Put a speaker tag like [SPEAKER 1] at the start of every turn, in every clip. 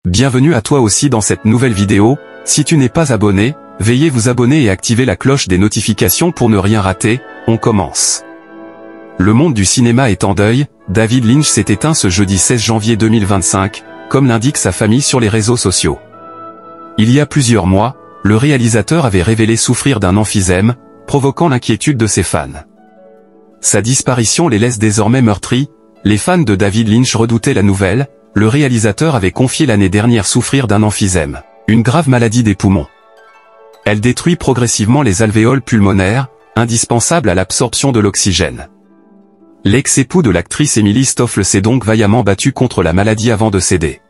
[SPEAKER 1] Bienvenue à toi aussi dans cette nouvelle vidéo. Si tu n'es pas abonné, veuillez vous abonner et activer la cloche des notifications pour ne rien rater. On commence. Le monde du cinéma est en deuil. David Lynch s'est éteint ce jeudi 16 janvier 2025, comme l'indique sa famille sur les réseaux sociaux. Il y a plusieurs mois, le réalisateur avait révélé souffrir d'un emphysème, provoquant l'inquiétude de ses fans. Sa disparition les laisse désormais meurtris. Les fans de David Lynch redoutaient la nouvelle. Le réalisateur avait confié l'année dernière souffrir d'un emphysème, une grave maladie des poumons. Elle détruit progressivement les alvéoles pulmonaires, indispensables à l'absorption de l'oxygène. L'ex-époux de l'actrice Emily Stoffel s'est donc vaillamment battu contre la maladie avant de céder.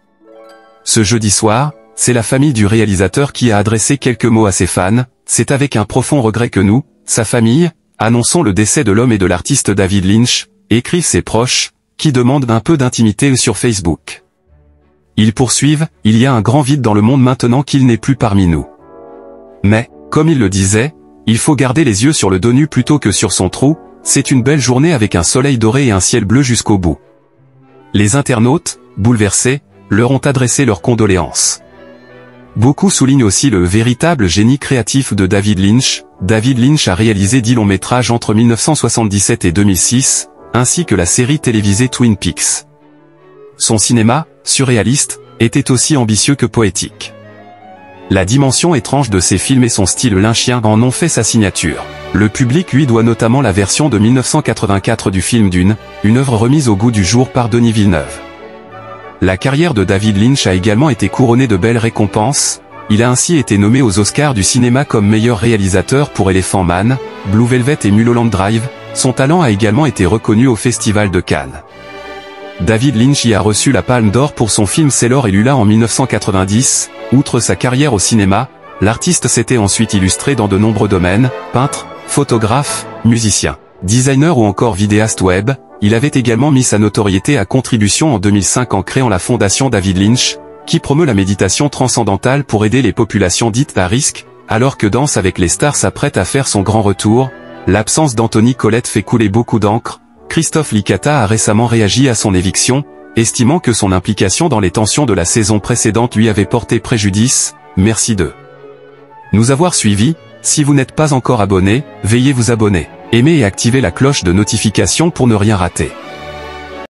[SPEAKER 1] Ce jeudi soir, c'est la famille du réalisateur qui a adressé quelques mots à ses fans. C'est avec un profond regret que nous, sa famille, annonçons le décès de l'homme et de l'artiste David Lynch, écrivent ses proches, qui demandent un peu d'intimité sur Facebook. Ils poursuivent, il y a un grand vide dans le monde maintenant qu'il n'est plus parmi nous. Mais, comme il le disait, il faut garder les yeux sur le dos nu plutôt que sur son trou. C'est une belle journée avec un soleil doré et un ciel bleu jusqu'au bout. Les internautes, bouleversés, leur ont adressé leurs condoléances. Beaucoup soulignent aussi le véritable génie créatif de David Lynch. David Lynch a réalisé 10 longs métrages entre 1977 et 2006, ainsi que la série télévisée Twin Peaks. Son cinéma, surréaliste, était aussi ambitieux que poétique. La dimension étrange de ses films et son style lynchien en ont fait sa signature. Le public lui doit notamment la version de 1984 du film Dune, une œuvre remise au goût du jour par Denis Villeneuve. La carrière de David Lynch a également été couronnée de belles récompenses. Il a ainsi été nommé aux Oscars du cinéma comme meilleur réalisateur pour Elephant Man, Blue Velvet et Mulholland Drive. Son talent a également été reconnu au Festival de Cannes. David Lynch y a reçu la Palme d'Or pour son film Sailor et Lula en 1990. Outre sa carrière au cinéma, l'artiste s'était ensuite illustré dans de nombreux domaines, peintre, photographe, musicien, designer ou encore vidéaste web. Il avait également mis sa notoriété à contribution en 2005 en créant la fondation David Lynch, qui promeut la méditation transcendantale pour aider les populations dites à risque. Alors que Danse avec les stars s'apprête à faire son grand retour, l'absence d'Anthony Collette fait couler beaucoup d'encre. Christophe Licata a récemment réagi à son éviction, estimant que son implication dans les tensions de la saison précédente lui avait porté préjudice. Merci de nous avoir suivis. Si vous n'êtes pas encore abonné, veuillez vous abonner, aimer et activer la cloche de notification pour ne rien rater.